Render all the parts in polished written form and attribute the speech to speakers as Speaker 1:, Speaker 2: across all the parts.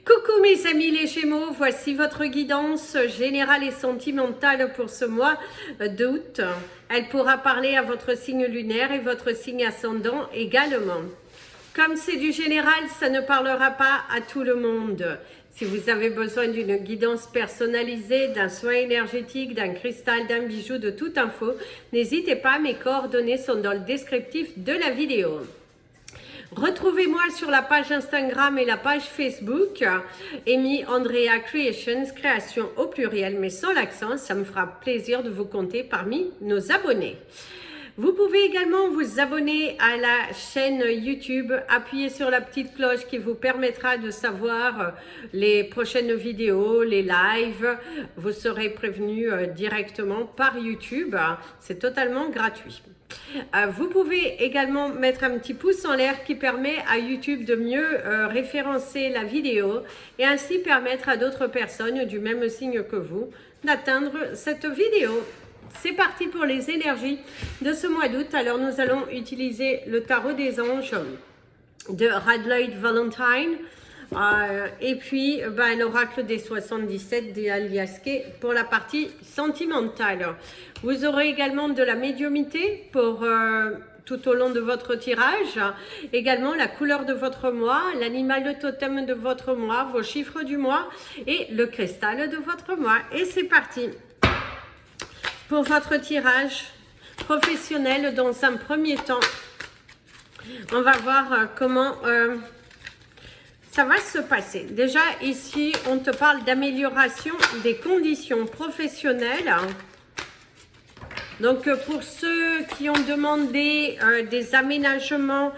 Speaker 1: Coucou mes amis les Gémeaux, voici votre guidance générale et sentimentale pour ce mois d'août. Elle pourra parler à votre signe lunaire et votre signe ascendant également. Comme c'est du général, ça ne parlera pas à tout le monde. Si vous avez besoin d'une guidance personnalisée, d'un soin énergétique, d'un cristal, d'un bijou, de toute info, n'hésitez pas, mes coordonnées sont dans le descriptif de la vidéo. Retrouvez-moi sur la page Instagram et la page Facebook, Amy Andrea Creations, création au pluriel mais sans l'accent. Ça me fera plaisir de vous compter parmi nos abonnés. Vous pouvez également vous abonner à la chaîne YouTube, appuyer sur la petite cloche qui vous permettra de savoir les prochaines vidéos, les lives. Vous serez prévenu directement par YouTube, c'est totalement gratuit. Vous pouvez également mettre un petit pouce en l'air qui permet à YouTube de mieux référencer la vidéo et ainsi permettre à d'autres personnes du même signe que vous d'atteindre cette vidéo. C'est parti pour les énergies de ce mois d'août. Alors nous allons utiliser le tarot des anges de Radleigh Valentine et puis l'oracle des 77 des Aliaske pour la partie sentimentale. Vous aurez également de la médiumnité pour tout au long de votre tirage, également la couleur de votre mois, l'animal de totem de votre mois, vos chiffres du mois et le cristal de votre mois. Et c'est parti pour votre tirage professionnel. Dans un premier temps, on va voir comment ça va se passer. Déjà ici, on te parle d'amélioration des conditions professionnelles. Donc pour ceux qui ont demandé des aménagements,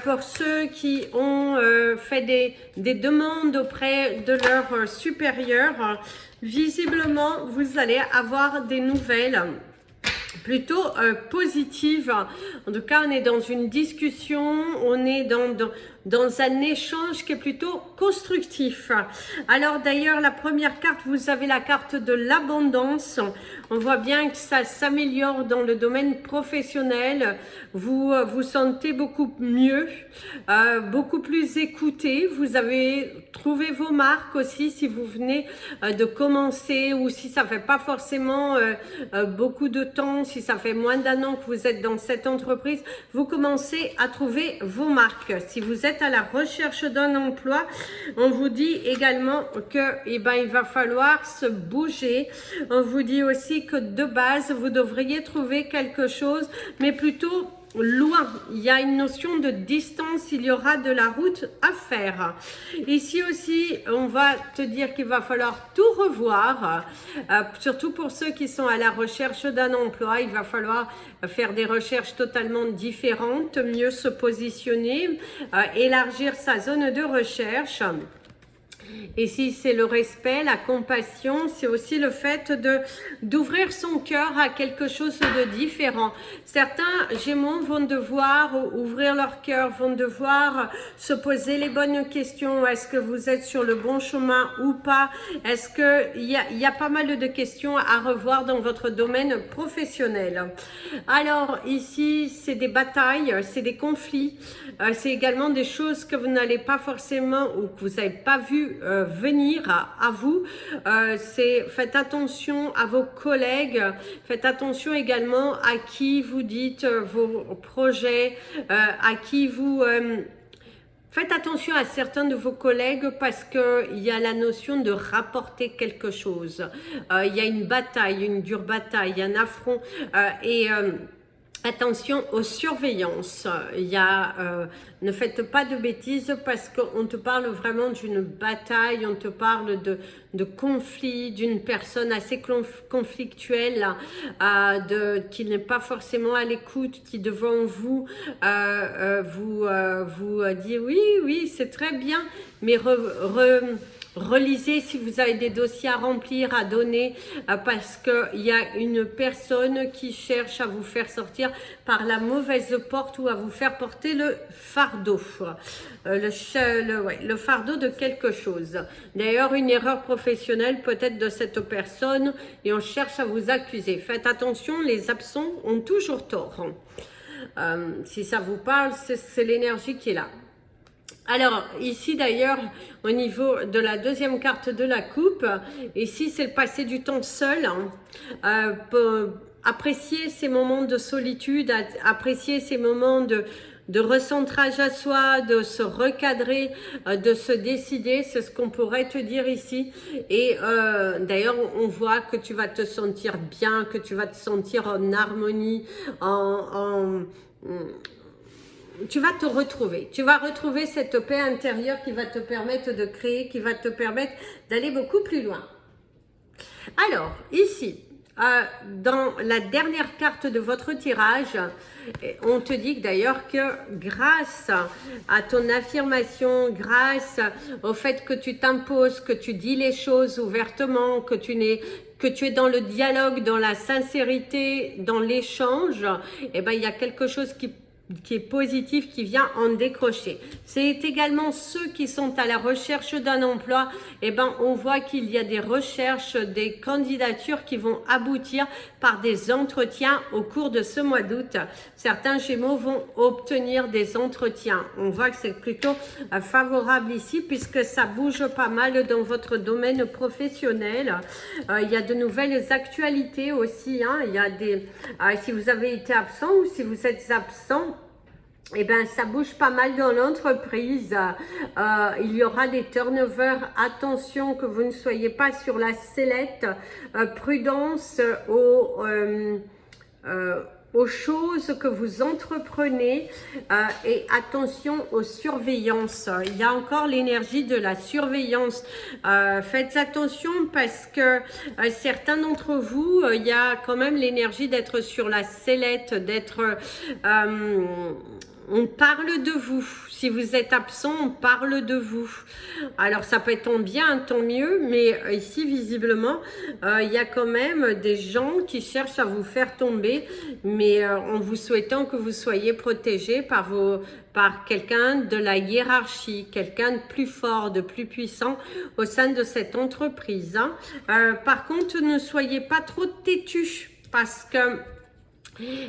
Speaker 1: pour ceux qui ont fait des demandes auprès de leurs supérieurs, visiblement vous allez avoir des nouvelles plutôt positives. En tout cas, on est dans une discussion, on est dans un échange qui est plutôt constructif. Alors d'ailleurs, la première carte, vous avez la carte de l'abondance. On voit bien que ça s'améliore dans le domaine professionnel. Vous vous sentez beaucoup mieux, beaucoup plus écouté. Vous avez trouvé vos marques aussi si vous venez de commencer ou si ça fait pas forcément beaucoup de temps, si ça fait moins d'1 an que vous êtes dans cette entreprise, vous commencez à trouver vos marques. Si vous êtes à la recherche d'un emploi, on vous dit également que il va falloir se bouger. On vous dit aussi que de base, vous devriez trouver quelque chose, mais plutôt loin. Il y a une notion de distance, il y aura de la route à faire. Ici aussi, on va te dire qu'il va falloir tout revoir, surtout pour ceux qui sont à la recherche d'un emploi. Il va falloir faire des recherches totalement différentes, mieux se positionner, élargir sa zone de recherche. Et si c'est le respect, la compassion, c'est aussi le fait d'ouvrir son cœur à quelque chose de différent. Certains Gémeaux vont devoir ouvrir leur cœur, vont devoir se poser les bonnes questions. Est-ce que vous êtes sur le bon chemin ou pas? Est-ce qu'il y a pas mal de questions à revoir dans votre domaine professionnel? Alors ici, c'est des batailles, c'est des conflits, c'est également des choses que vous n'allez pas forcément ou que vous n'avez pas vu venir à vous. Faites attention à vos collègues, faites attention également à qui vous dites vos projets, à qui vous... Faites attention à certains de vos collègues parce qu'il y a la notion de rapporter quelque chose. Il y a une bataille, une dure bataille, un affront attention aux surveillances. Ne faites pas de bêtises parce qu'on te parle vraiment d'une bataille, on te parle de conflit, d'une personne assez conflictuelle, qui n'est pas forcément à l'écoute, qui devant vous vous dit oui, c'est très bien, mais relisez si vous avez des dossiers à remplir, à donner, parce qu'il y a une personne qui cherche à vous faire sortir par la mauvaise porte ou à vous faire porter le fardeau. Le fardeau de quelque chose. D'ailleurs, une erreur professionnelle peut-être de cette personne et on cherche à vous accuser. Faites attention, les absents ont toujours tort. Si ça vous parle, c'est l'énergie qui est là. Alors, ici d'ailleurs, au niveau de la deuxième carte de la coupe, ici c'est le passer du temps seul, hein. Apprécier ces moments de solitude, apprécier ces moments de recentrage à soi, de se recadrer, de se décider, c'est ce qu'on pourrait te dire ici. Et d'ailleurs, on voit que tu vas te sentir bien, que tu vas te sentir en harmonie, tu vas te retrouver. Tu vas retrouver cette paix intérieure qui va te permettre de créer, qui va te permettre d'aller beaucoup plus loin. Alors, ici, dans la dernière carte de votre tirage, on te dit d'ailleurs que grâce à ton affirmation, grâce au fait que tu t'imposes, que tu dis les choses ouvertement, que tu es dans le dialogue, dans la sincérité, dans l'échange, eh ben, il y a quelque chose qui est positif, qui vient en décrocher. C'est également ceux qui sont à la recherche d'un emploi, et ben on voit qu'il y a des recherches, des candidatures qui vont aboutir par des entretiens au cours de ce mois d'août. Certains Gémeaux vont obtenir des entretiens. On voit que c'est plutôt favorable ici puisque ça bouge pas mal dans votre domaine professionnel. Il y a de nouvelles actualités aussi, hein. Il y a des, si vous avez été absent ou si vous êtes absent, eh ben, ça bouge pas mal dans l'entreprise. Il y aura des turnovers. Attention que vous ne soyez pas sur la sellette. Prudence aux choses que vous entreprenez et attention aux surveillances. Il y a encore l'énergie de la surveillance. Faites attention parce que certains d'entre vous, il y a quand même l'énergie d'être sur la sellette, d'être... on parle de vous. Si vous êtes absent, on parle de vous. Alors, ça peut être tant bien, tant mieux, mais ici, visiblement, il y a quand même des gens qui cherchent à vous faire tomber, mais en vous souhaitant que vous soyez protégé par quelqu'un de la hiérarchie, quelqu'un de plus fort, de plus puissant au sein de cette entreprise, hein. Par contre, ne soyez pas trop têtus parce que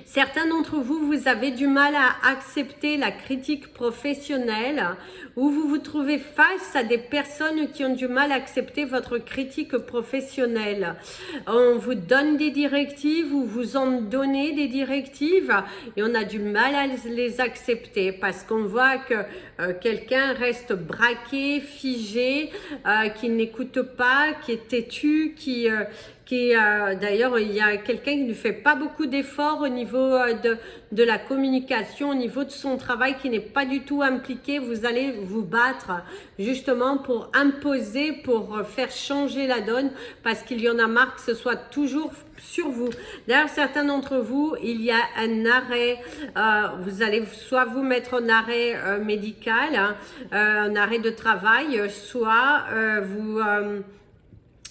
Speaker 1: certains d'entre vous, vous avez du mal à accepter la critique professionnelle ou vous vous trouvez face à des personnes qui ont du mal à accepter votre critique professionnelle. On vous donne des directives ou vous en donnez des directives et on a du mal à les accepter parce qu'on voit que quelqu'un reste braqué, figé, qui n'écoute pas, qui est têtu, d'ailleurs, il y a quelqu'un qui ne fait pas beaucoup d'efforts au niveau de la communication, au niveau de son travail, qui n'est pas du tout impliqué. Vous allez vous battre justement pour imposer, pour faire changer la donne, parce qu'il y en a marre que ce soit toujours sur vous. D'ailleurs, certains d'entre vous, il y a un arrêt, vous allez soit vous mettre en arrêt médical, hein, un arrêt de travail, soit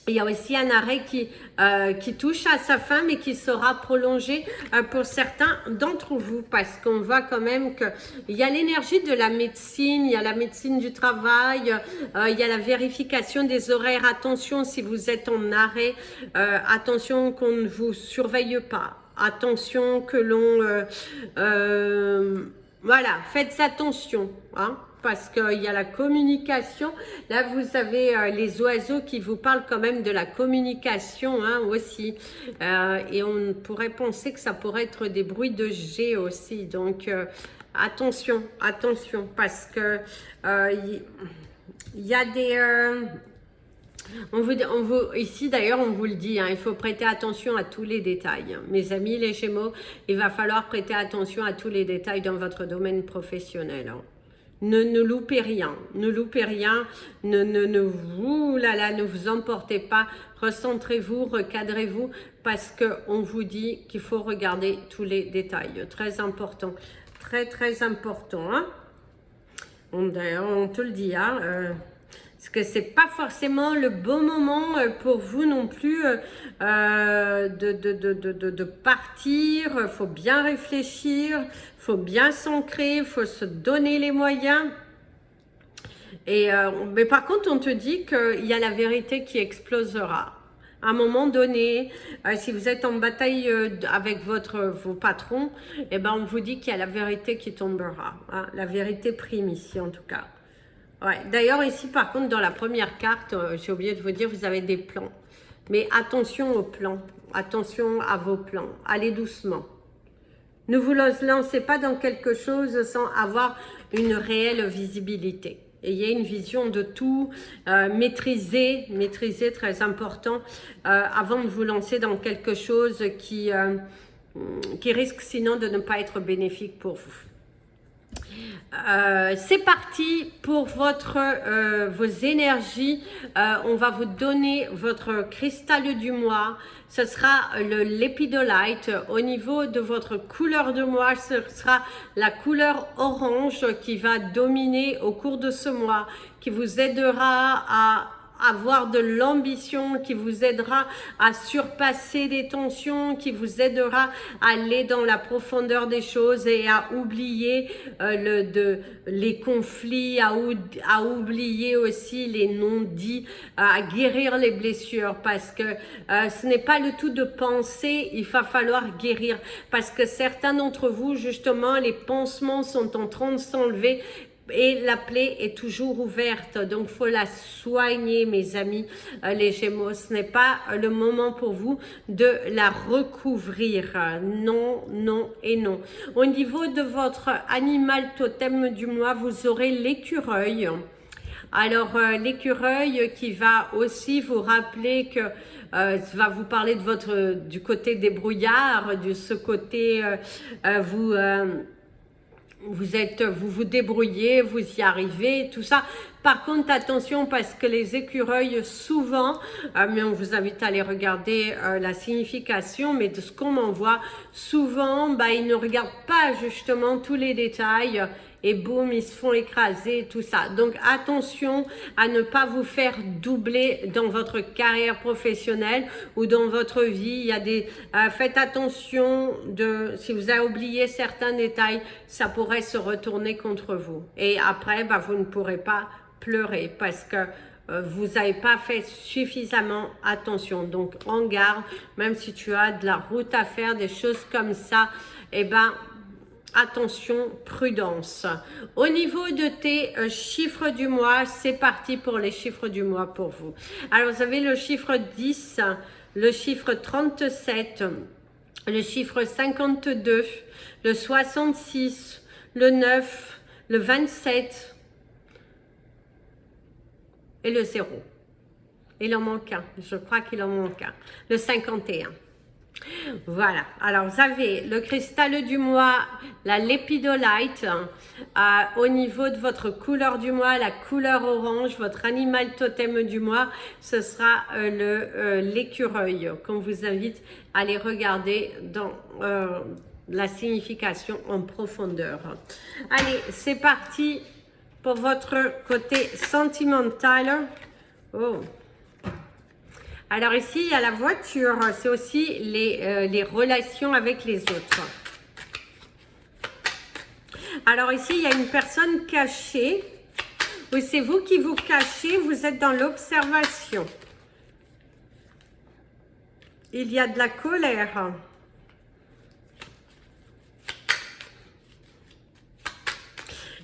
Speaker 1: il y a aussi un arrêt qui touche à sa fin, mais qui sera prolongé pour certains d'entre vous, parce qu'on voit quand même qu'il y a l'énergie de la médecine, il y a la médecine du travail, il y a la vérification des horaires. Attention si vous êtes en arrêt, attention qu'on ne vous surveille pas, attention que l'on... voilà, faites attention, hein. Parce qu'il y a la communication. Là, vous avez les oiseaux qui vous parlent quand même de la communication, hein, aussi. Et on pourrait penser que ça pourrait être des bruits de G aussi. Donc, attention, attention, parce que il y a des... ici d'ailleurs, on vous le dit, hein, il faut prêter attention à tous les détails. Mes amis, les Gémeaux, il va falloir prêter attention à tous les détails dans votre domaine professionnel, hein. Ne loupez rien, ne loupez rien, ne vous emportez pas, recentrez-vous, recadrez-vous, parce qu'on vous dit qu'il faut regarder tous les détails. Très important, très très important, hein. D'ailleurs, on te le dit, hein, parce que c'est pas forcément le bon moment pour vous non plus de partir. Il faut bien réfléchir, il faut bien s'ancrer, il faut se donner les moyens. Et, mais par contre, on te dit qu'il y a la vérité qui explosera. À un moment donné, si vous êtes en bataille avec vos patrons, eh ben, on vous dit qu'il y a la vérité qui tombera, hein, la vérité prime ici en tout cas. Ouais. D'ailleurs, ici, par contre, dans la première carte, j'ai oublié de vous dire, vous avez des plans. Mais attention aux plans. Attention à vos plans. Allez doucement. Ne vous lancez pas dans quelque chose sans avoir une réelle visibilité. Ayez une vision de tout, maîtrisez, très important, avant de vous lancer dans quelque chose qui risque sinon de ne pas être bénéfique pour vous. C'est parti pour vos énergies. On va vous donner votre cristal du mois. Ce sera l'épidolite. Au niveau de votre couleur de mois, ce sera la couleur orange qui va dominer au cours de ce mois, qui vous aidera à avoir de l'ambition, qui vous aidera à surpasser des tensions, qui vous aidera à aller dans la profondeur des choses et à oublier les conflits, à oublier aussi les non-dits, à guérir les blessures, parce que ce n'est pas le tout de penser, il va falloir guérir, parce que certains d'entre vous, justement, les pansements sont en train de s'enlever, et la plaie est toujours ouverte, donc il faut la soigner, mes amis, les Gémeaux. Ce n'est pas le moment pour vous de la recouvrir. Non, non et non. Au niveau de votre animal totem du mois, vous aurez l'écureuil. Alors, l'écureuil qui va aussi vous rappeler que va vous parler de du côté des brouillards, de ce côté vous vous débrouillez, vous y arrivez, tout ça. Par contre, attention, parce que les écureuils, souvent, mais on vous invite à aller regarder la signification, mais de ce qu'on m'envoie, souvent, ils ne regardent pas justement tous les détails, et boum, ils se font écraser, tout ça. Donc, attention à ne pas vous faire doubler dans votre carrière professionnelle ou dans votre vie. Il y a faites attention si vous avez oublié certains détails, ça pourrait se retourner contre vous. Et après, vous ne pourrez pas pleurer parce que vous n'avez pas fait suffisamment attention. Donc, en garde, même si tu as de la route à faire, des choses comme ça, attention, prudence. Au niveau de tes chiffres du mois, c'est parti pour les chiffres du mois pour vous. Alors, vous avez le chiffre 10, le chiffre 37, le chiffre 52, le 66, le 9, le 27 et le 0. Il en manque un, je crois qu'il en manque un. Le 51. Voilà, alors vous avez le cristal du mois, la lépidolite, au niveau de votre couleur du mois, la couleur orange, votre animal totem du mois, ce sera l'écureuil, qu'on vous invite à aller regarder dans la signification en profondeur. Allez, c'est parti pour votre côté sentimental. Oh. Alors ici, il y a la voiture, c'est aussi les relations avec les autres. Alors ici, il y a une personne cachée. Oui, c'est vous qui vous cachez, vous êtes dans l'observation. Il y a de la colère.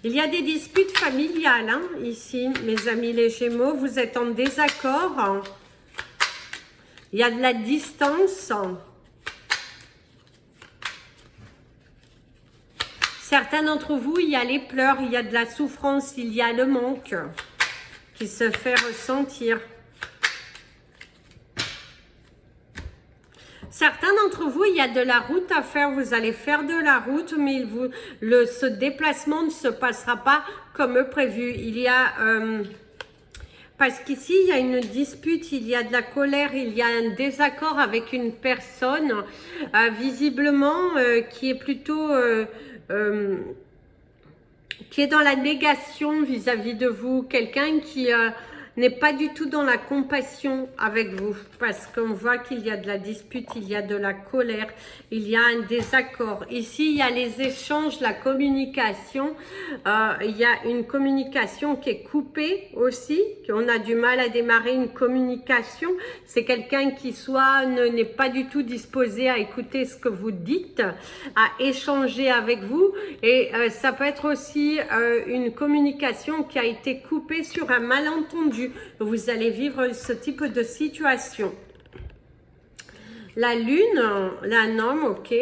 Speaker 1: Il y a des disputes familiales, hein, ici, mes amis les Gémeaux. Vous êtes en désaccord. Il y a de la distance. Certains d'entre vous, il y a les pleurs, il y a de la souffrance, il y a le manque qui se fait ressentir. Certains d'entre vous, il y a de la route à faire, vous allez faire de la route, mais ce déplacement ne se passera pas comme prévu. Il y a... parce qu'ici, il y a une dispute, il y a de la colère, il y a un désaccord avec une personne, visiblement, qui est plutôt... qui est dans la négation vis-à-vis de vous. Quelqu'un qui n'est pas du tout dans la compassion avec vous, parce qu'on voit qu'il y a de la dispute, il y a de la colère, il y a un désaccord. Ici, il y a les échanges, la communication, il y a une communication qui est coupée aussi, qu'on a du mal à démarrer une communication. C'est quelqu'un qui soit n'est pas du tout disposé à écouter ce que vous dites, à échanger avec vous, et ça peut être aussi une communication qui a été coupée sur un malentendu. Vous allez vivre ce type de situation. La lune, un homme, ok.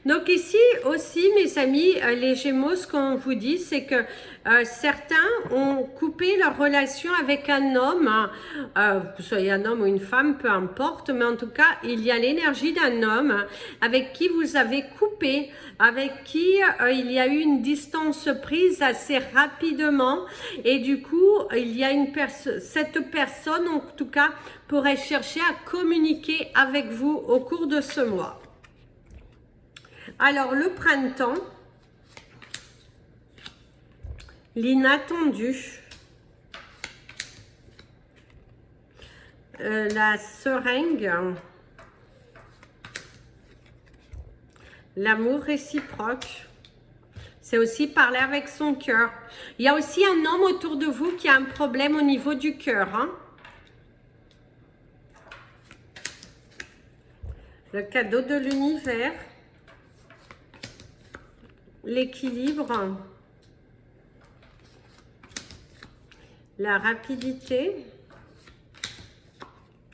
Speaker 1: Donc ici aussi, mes amis, les Gémeaux, ce qu'on vous dit, c'est que certains ont coupé leur relation avec un homme, que ce soit un homme ou une femme, peu importe, mais en tout cas, il y a l'énergie d'un homme avec qui vous avez coupé, avec qui il y a eu une distance prise assez rapidement, et du coup, il y a cette personne, en tout cas, pourrait chercher à communiquer avec vous au cours de ce mois. Alors, le printemps, l'inattendu, la seringue, l'amour réciproque, c'est aussi parler avec son cœur. Il y a aussi un homme autour de vous qui a un problème au niveau du cœur, hein. Le cadeau de l'univers, l'équilibre, la rapidité,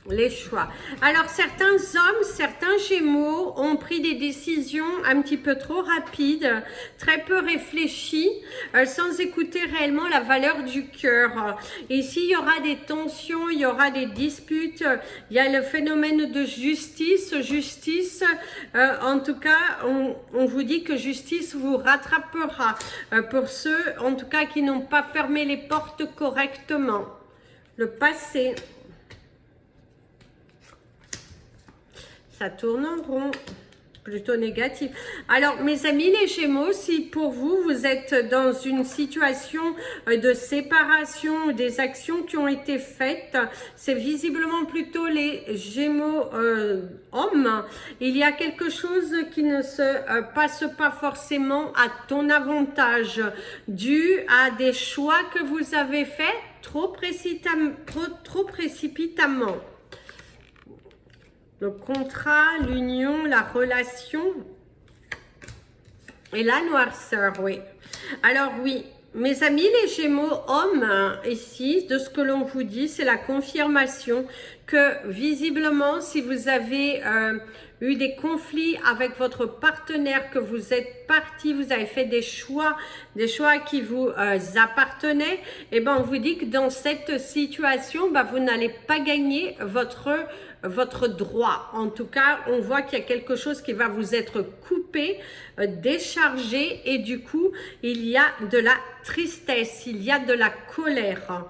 Speaker 1: les choix. Alors, certains hommes, certains Gémeaux ont pris des décisions un petit peu trop rapides, très peu réfléchies, sans écouter réellement la valeur du cœur. Ici, il y aura des tensions, il y aura des disputes, il y a le phénomène de justice. Justice, en tout cas, on vous dit que justice vous rattrapera pour ceux, en tout cas, qui n'ont pas fermé les portes correctement. Le passé. Ça tourne en rond, plutôt négatif. Alors, mes amis, les Gémeaux, si pour vous, vous êtes dans une situation de séparation, des actions qui ont été faites, c'est visiblement plutôt les Gémeaux hommes. Il y a quelque chose qui ne se passe pas forcément à ton avantage, dû à des choix que vous avez faits trop précipitamment. Le contrat, l'union, la relation et la noirceur, oui. Alors oui, mes amis les Gémeaux hommes, ici, de ce que l'on vous dit, c'est la confirmation que visiblement, si vous avez eu des conflits avec votre partenaire, que vous êtes parti, vous avez fait des choix qui vous appartenaient, et ben on vous dit que dans cette situation, vous n'allez pas gagner votre droit. En tout cas, on voit qu'il y a quelque chose qui va vous être coupé, déchargé, et du coup, il y a de la tristesse, il y a de la colère,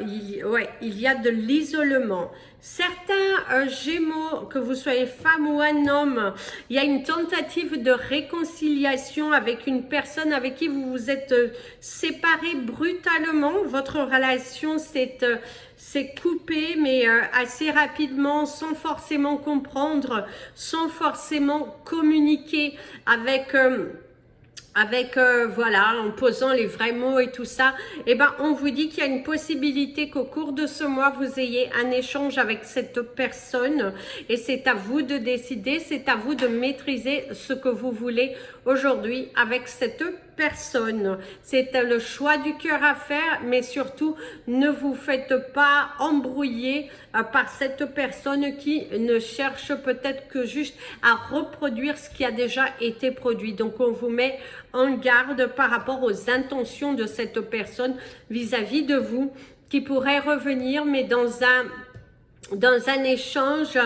Speaker 1: il y a de l'isolement. Certains Gémeaux, que vous soyez femme ou un homme, il y a une tentative de réconciliation avec une personne avec qui vous vous êtes séparés brutalement. Votre relation s'est coupée, mais assez rapidement, sans forcément comprendre, sans forcément communiquer avec... voilà, en posant les vrais mots et tout ça, et ben on vous dit qu'il y a une possibilité qu'au cours de ce mois, vous ayez un échange avec cette personne, et c'est à vous de décider, c'est à vous de maîtriser ce que vous voulez aujourd'hui avec cette personne. C'est le choix du cœur à faire, mais surtout, ne vous faites pas embrouiller par cette personne qui ne cherche peut-être que juste à reproduire ce qui a déjà été produit. Donc, on vous met en garde par rapport aux intentions de cette personne vis-à-vis de vous, qui pourrait revenir, mais dans un échange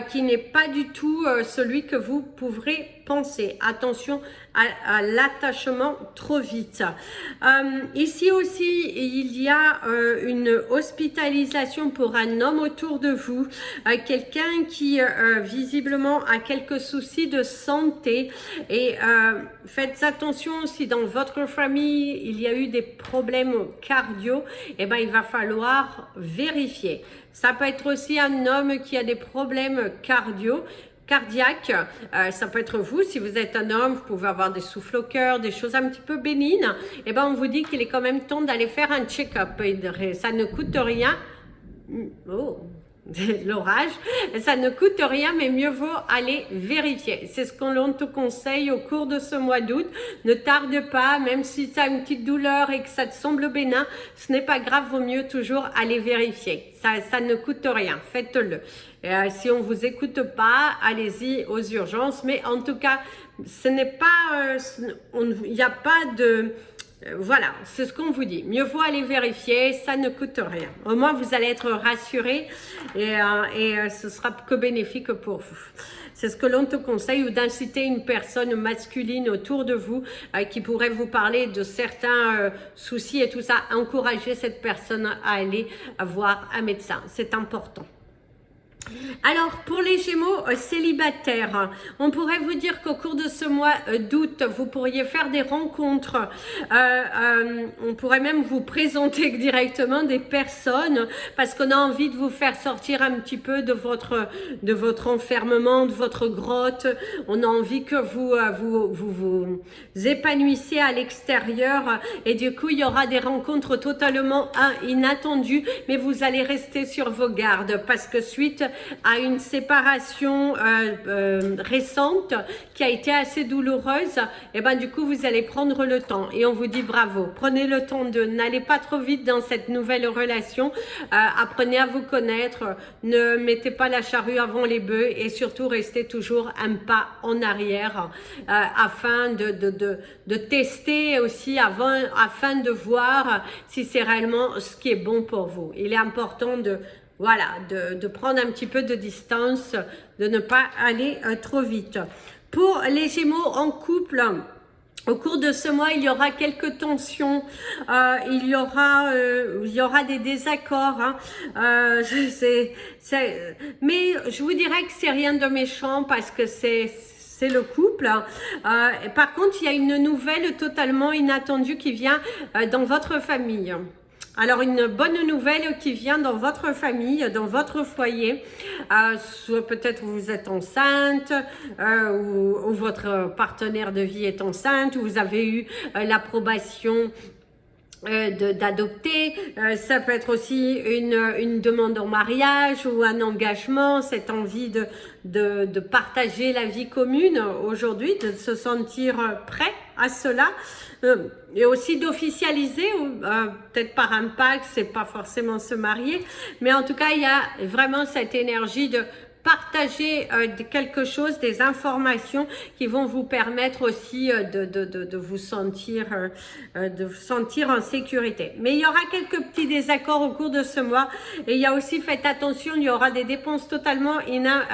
Speaker 1: qui n'est pas du tout celui que vous pourrez pensées. Attention à l'attachement trop vite. Ici aussi, il y a une hospitalisation pour un homme autour de vous, quelqu'un qui visiblement a quelques soucis de santé, et faites attention si dans votre famille il y a eu des problèmes cardio, et ben il va falloir vérifier. Ça peut être aussi un homme qui a des problèmes cardiaques, ça peut être vous, si vous êtes un homme, vous pouvez avoir des souffles au cœur, des choses un petit peu bénignes, et ben on vous dit qu'il est quand même temps d'aller faire un check-up, ça ne coûte rien. Oh, l'orage, ça ne coûte rien, mais mieux vaut aller vérifier. C'est ce qu'on te conseille au cours de ce mois d'août. Ne tarde pas, même si tu as une petite douleur et que ça te semble bénin, ce n'est pas grave, vaut mieux toujours aller vérifier. Ça ne coûte rien, faites-le. Si on ne vous écoute pas, allez-y aux urgences, mais en tout cas, ce n'est pas, il n'y a pas de... Voilà, c'est ce qu'on vous dit. Mieux vaut aller vérifier, ça ne coûte rien. Au moins, vous allez être rassurés, et ce sera que bénéfique pour vous. C'est ce que l'on te conseille, ou d'inciter une personne masculine autour de vous qui pourrait vous parler de certains soucis et tout ça. Encouragez cette personne à aller voir un médecin. C'est important. Alors, pour les Gémeaux célibataires, on pourrait vous dire qu'au cours de ce mois d'août, vous pourriez faire des rencontres. On pourrait même vous présenter directement des personnes, parce qu'on a envie de vous faire sortir un petit peu de votre enfermement, de votre grotte. On a envie que vous épanouissiez à l'extérieur, et du coup, il y aura des rencontres totalement inattendues, mais vous allez rester sur vos gardes, parce que suite à une séparation récente qui a été assez douloureuse, et ben du coup vous allez prendre le temps, et on vous dit bravo, prenez le temps, n'allez pas trop vite dans cette nouvelle relation, apprenez à vous connaître, ne mettez pas la charrue avant les bœufs, et surtout restez toujours un pas en arrière afin de tester aussi, afin de voir si c'est réellement ce qui est bon pour vous. Il est important de prendre un petit peu de distance, de ne pas aller trop vite. Pour les Gémeaux en couple, au cours de ce mois, il y aura quelques tensions, il y aura des désaccords, mais je vous dirais que c'est rien de méchant, parce que c'est le couple. Par contre, il y a une nouvelle totalement inattendue qui vient dans votre famille. Alors, une bonne nouvelle qui vient dans votre famille, dans votre foyer, soit peut-être vous êtes enceinte, ou votre partenaire de vie est enceinte, ou vous avez eu l'approbation d'adopter, ça peut être aussi une demande en mariage ou un engagement, cette envie de partager la vie commune aujourd'hui, de se sentir prêt à cela, et aussi d'officialiser, peut-être par un pacte, c'est pas forcément se marier, mais en tout cas il y a vraiment cette énergie de partager quelque chose, des informations qui vont vous permettre aussi de vous sentir en sécurité. Mais il y aura quelques petits désaccords au cours de ce mois, et il y a aussi, faites attention, il y aura des dépenses totalement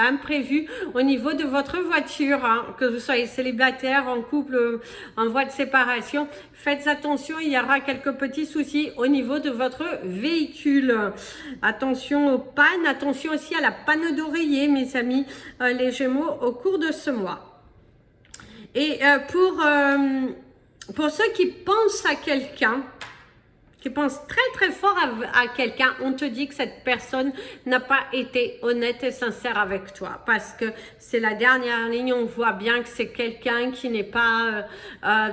Speaker 1: imprévues au niveau de votre voiture, hein, que vous soyez célibataire, en couple, en voie de séparation. Faites attention, il y aura quelques petits soucis au niveau de votre véhicule. Attention aux pannes, attention aussi à la panne d'oreiller, mes amis, les Gémeaux, au cours de ce mois. Et pour ceux qui pensent à quelqu'un, qui pense très très fort à quelqu'un, on te dit que cette personne n'a pas été honnête et sincère avec toi, parce que c'est la dernière ligne, on voit bien que c'est quelqu'un qui n'est pas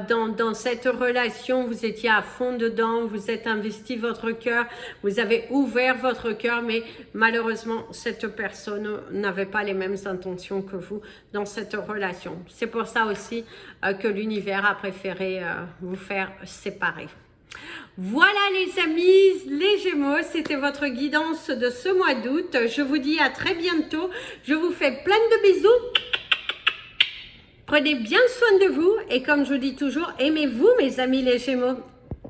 Speaker 1: dans cette relation, vous étiez à fond dedans, vous êtes investi votre cœur, vous avez ouvert votre cœur, mais malheureusement cette personne n'avait pas les mêmes intentions que vous dans cette relation. C'est pour ça aussi que l'univers a préféré vous faire séparer. Voilà les amis, les Gémeaux, c'était votre guidance de ce mois d'août. Je vous dis à très bientôt. Je vous fais plein de bisous. Prenez bien soin de vous et comme je vous dis toujours, aimez-vous mes amis les Gémeaux.